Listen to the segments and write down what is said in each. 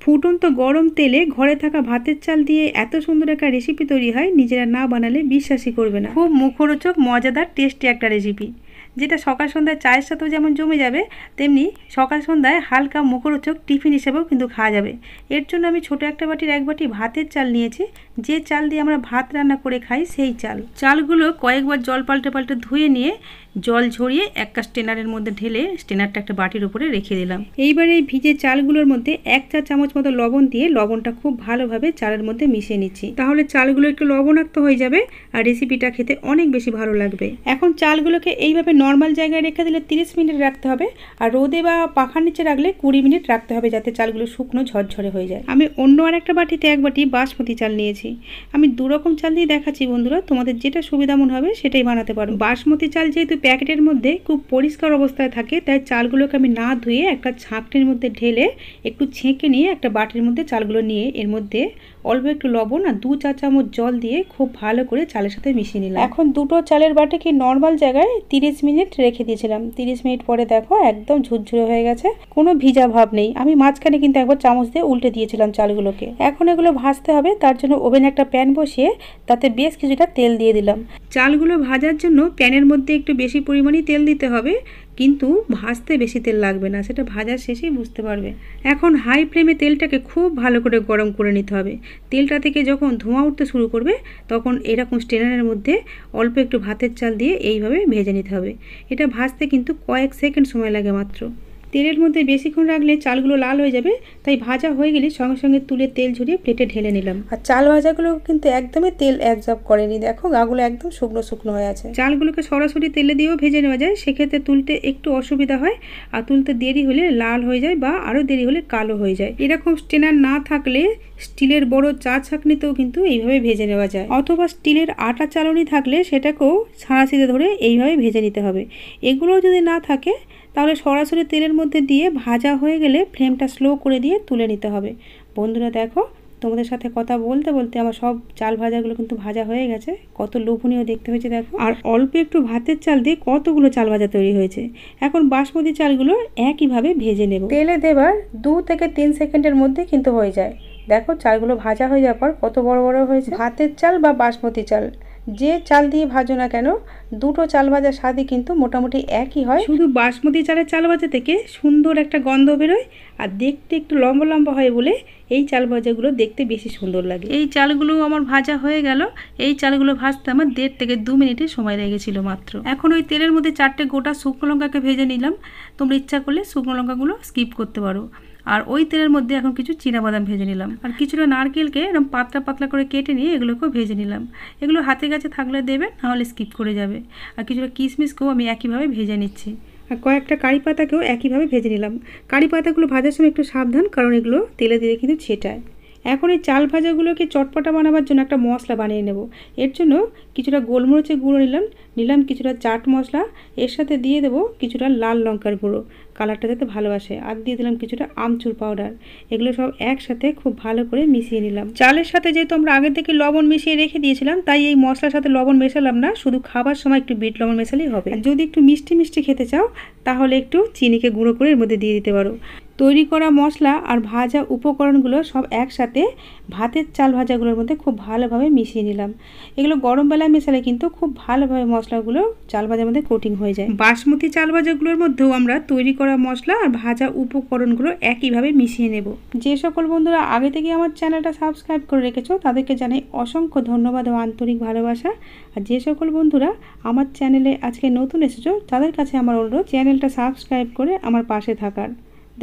ফুটন্ত গরম তেলে ঘরে থাকা ভাতের চাল দিয়ে এত সুন্দর একটা রেসিপি তৈরি হয়, নিজেরা না বানালে বিশ্বাসই করবে না। খুব মুখরোচক, মজাদার, টেস্টি একটা রেসিপি, যেটা সকাল সন্ধ্যায় চায়ের সাথেও যেমন জমে যাবে, তেমনি সকাল সন্ধ্যায় হালকা মুখরোচক টিফিন হিসেবেও কিন্তু খাওয়া যাবে। এর জন্য আমি ছোট একটা বাটির 1 বাটি ভাতের চাল নিয়েছি। যে চাল দিয়ে আমরা ভাত রান্না করে খাই সেই চালগুলো কয়েকবার জল পাল্টে পাল্টে ধুয়ে নিয়ে জল ঝরিয়ে একটা স্টেনারের মধ্যে ঢেলে স্টেনারটা একটা বাটির উপরে রেখে দিলাম। এইবার এই ভিজে চালগুলোর মধ্যে 1 চা চামচ মতো লবণ দিয়ে লবণটা খুব ভালোভাবে চালের মধ্যে মিশিয়ে নিচ্ছি। তাহলে চালগুলো একটু লবণাক্ত হয়ে যাবে আর রেসিপিটা খেতে অনেক বেশি ভালো লাগবে। এখন চালগুলোকে এইভাবে নর্মাল জায়গায় রেখে দিলে 30 মিনিট রাখতে হবে, আর রোদে বা পাখার নিচে রাখলে 20 মিনিট রাখতে হবে, যাতে চালগুলো শুকনো ঝরঝরে হয়ে যায়। আমি অন্য আর একটা বাটিতে 1 বাটি বাসমতি চাল নিয়েছি। আমি 2 রকম চাল দিয়ে দেখাচ্ছি বন্ধুরা, তোমাদের যেটা সুবিধা মনে হবে সেটাই বানাতে পারো। বাসমতি চাল যেহেতু প্যাকেটের মধ্যে খুব পরিষ্কার অবস্থায় থাকে, তাই চালগুলোকে আমি না ধুয়ে একটা ছাঁকনির মধ্যে ঢেলে একটু ছেঁকে নিয়ে একটা বাটির মধ্যে চালগুলো নিয়ে এর মধ্যে অল্প একটু লবণ আর 2 চা চামচ জল দিয়ে খুব ভালো করে চালের সাথে মিশিয়ে নিলাম। এখন দুটো চালের বাটিকে নর্মাল জায়গায় 30 মিনিট রেখে দিয়েছিলাম। 30 মিনিট পরে দেখো একদম ঝুরঝুরে হয়ে গেছে, কোনো ভিজা ভাব নেই। আমি মাঝখানে কিন্তু একবার চামচ দিয়ে উল্টে দিয়েছিলাম চালগুলোকে। এখন এগুলো ভাজতে হবে, তার জন্য ওভেনে একটা প্যান বসিয়ে তাতে বেশ কিছুটা তেল দিয়ে দিলাম। চালগুলো ভাজার জন্য প্যানের মধ্যে একটু বেশি পরিমাণে তেল দিতে হবে, কিন্তু ভাজতে বেশি তেল লাগবে না, সেটা ভাজার শেষেই বুঝতে পারবে। এখন হাই ফ্লেমে তেলটাকে খুব ভালো করে গরম করে নিতে হবে। তেলটা থেকে যখন ধোঁয়া উঠতে শুরু করবে, তখন এরকম স্ট্রেনারের মধ্যে অল্প একটু ভাতের চাল দিয়ে এইভাবে ভেজে নিতে হবে। এটা ভাজতে কিন্তু কয়েক সেকেন্ড সময় লাগে মাত্র। তেলের মধ্যে বেশিক্ষণ রাখলে চালগুলো লাল হয়ে যাবে, তাই ভাজা হয়ে গেলে সঙ্গে সঙ্গে তুলে তেল ঝরিয়ে প্লেটে ঢেলে নিলাম। আর চাল ভাজাগুলো কিন্তু একদমই তেল অ্যাবজর্ব করেনি, দেখো গাগুলো একদম শুকনো শুকনো হয়ে আছে। চালগুলোকে সরাসরি তেলে দিয়েও ভেজে নেওয়া যায়, সেক্ষেত্রে তুলতে একটু অসুবিধা হয়, আর তুলতে দেরি হলে লাল হয়ে যায় বা আরও দেরি হলে কালো হয়ে যায়। এরকম স্টেনার না থাকলে স্টিলের বড় চা ছাঁকনিতেও কিন্তু এইভাবে ভেজে নেওয়া যায়, অথবা স্টিলের আটা চালনি থাকলে সেটাকেও ছাঁচিতে ধরে এইভাবে ভেজে নিতে হবে। এগুলোও যদি না থাকে তাহলে সরাসরি তেলের মধ্যে দিয়ে ভাজা হয়ে গেলে ফ্লেমটা স্লো করে দিয়ে তুলে নিতে হবে। বন্ধুরা দেখো, তোমাদের সাথে কথা বলতে বলতে আমার সব চাল ভাজাগুলো কিন্তু ভাজা হয়ে গেছে। কত লোভনীয় দেখতে হয়েছে দেখো, আর অল্প একটু ভাতের চাল দিয়ে কতগুলো চাল ভাজা তৈরি হয়েছে। এখন বাসমতি চালগুলো একইভাবে ভেজে নেব। তেলে দেবার 2 থেকে 3 সেকেন্ডের মধ্যে কিন্তু হয়ে যায়। দেখো চালগুলো ভাজা হয়ে যাওয়ার পর কত বড় বড় হয়েছে। ভাতের চাল বা বাসমতি চাল যে চাল দিয়ে ভাজো না কেন, দুটো চাল ভাজার স্বাদই কিন্তু মোটামুটি একই হয়। শুধু বাসমতি চালের চাল ভাজা থেকে সুন্দর একটা গন্ধ বেরোয়, আর দেখতে একটু লম্বা লম্বা হয় বলে এই চাল ভাজাগুলো দেখতে বেশি সুন্দর লাগে। এই চালগুলো আমার ভাজা হয়ে গেল। এই চালগুলো ভাজতে আমার 1.5 থেকে 2 মিনিটের সময় লেগেছিল মাত্র। এখন ওই তেলের মধ্যে 4টে গোটা শুকনো লঙ্কাকে ভেজে নিলাম। তোমরা ইচ্ছা করলে শুকনো লঙ্কাগুলো স্কিপ করতে পারো। আর ওই তেলের মধ্যে এখন কিছু চীনাবাদাম ভেজে নিলাম, আর কিছুটা নারকেলকে এরকম পাতলা পাতলা করে কেটে নিয়ে এগুলোকেও ভেজে নিলাম। এগুলো হাতে কাছে থাকলে দেবে, নাহলে স্কিপ করে যাবে। আর কিছুটা কিশমিশকেও আমি একইভাবে ভেজে নিচ্ছি, আর কয়েকটা কারি পাতাকেও একইভাবে ভেজে নিলাম। কারি পাতাগুলো ভাজার সময় একটু সাবধান, কারণ এগুলো তেলে দিলে কিন্তু ছেটায়। এখন এই চাল ভাজাগুলোকে চটপটা বানাবার জন্য একটা মশলা বানিয়ে নেব। এর জন্য কিছুটা গোলমরিচের গুঁড়ো নিলাম কিছুটা চাট মশলা, এর সাথে দিয়ে দেবো কিছুটা লাল লঙ্কার গুঁড়ো, কালারটা যাতে ভালো আসে, আর দিয়ে দিলাম কিছুটা আমচুর পাউডার। এগুলো সব একসাথে খুব ভালো করে মিশিয়ে নিলাম। চালের সাথে যেহেতু আমরা আগে থেকে লবণ মিশিয়ে রেখে দিয়েছিলাম, তাই এই মশলার সাথে লবণ মেশালাম না, শুধু খাবার সময় একটু বিট লবণ মেশালেই হবে। যদি একটু মিষ্টি মিষ্টি খেতে চাও, তাহলে একটু চিনিকে গুঁড়ো করে এর মধ্যে দিয়ে দিতে পারো। তৈরি করা মশলা আর ভাজা উপকরণগুলো সব একসাথে ভাতের চাল ভাজাগুলোর মধ্যে খুব ভালোভাবে মিশিয়ে নিলাম। এগুলো গরম বেলায় মেশালে কিন্তু খুব ভালোভাবে মশলাগুলো চাল ভাজার মধ্যে কোটিং হয়ে যায়। বাসমতি চাল ভাজাগুলোর মধ্যেও আমরা তৈরি করা মশলা আর ভাজা উপকরণগুলো একইভাবে মিশিয়ে নেব। যে সকল বন্ধুরা আগে থেকে আমার চ্যানেলটা সাবস্ক্রাইব করে রেখেছো, তাদেরকে জানাই অসংখ্য ধন্যবাদ ও আন্তরিক ভালোবাসা। আর যে সকল বন্ধুরা আমার চ্যানেলে আজকে নতুন এসেছো, তাদের কাছে আমার অনুরোধ চ্যানেলটা সাবস্ক্রাইব করে আমার পাশে থাকার।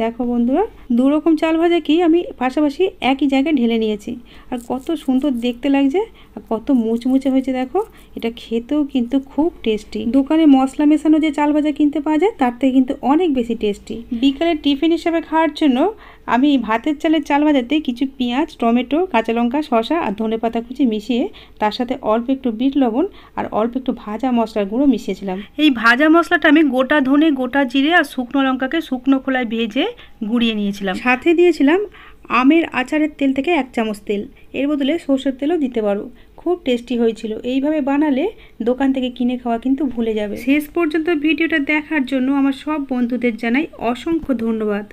দেখো বন্ধুরা, 2 রকম চাল ভাজাকেই আমি পাশাপাশি একই জায়গায় ঢেলে নিয়েছি, আর কত সুন্দর দেখতে লাগছে আর কত মুচমুচে হয়েছে দেখো। এটা খেতেও কিন্তু খুব টেস্টি। দোকানে মশলা মেশানো যে চাল ভাজা কিনতে পাওয়া যায়, তার থেকে কিন্তু অনেক বেশি টেস্টি। বিকালের টিফিন হিসেবে খাওয়ার জন্য আমি ভাতের চালের চাল ভাজাতে কিছু পেঁয়াজ, টমেটো, কাঁচা লঙ্কা, শসা আর ধনেপাতা কুচি মিশিয়ে তার সাথে অল্প একটু বিট লবণ আর অল্প একটু ভাজা মশলার গুঁড়ো মিশিয়েছিলাম। এই ভাজা মশলাটা আমি গোটা ধনে, গোটা জিরে আর শুকনো লঙ্কাকে শুকনো খোলায় ভেজে গুঁড়িয়ে নিয়েছিলাম। সাথে দিয়েছিলাম আমের আচারের তেল থেকে 1 চামচ তেল, এর বদলে সরষের তেলও দিতে পারো। খুব টেস্টি হয়েছিল। এইভাবে বানালে দোকান থেকে কিনে খাওয়া কিন্তু ভুলে যাবে। শেষ পর্যন্ত ভিডিওটা দেখার জন্য আমার সব বন্ধুদের জানাই অসংখ্য ধন্যবাদ।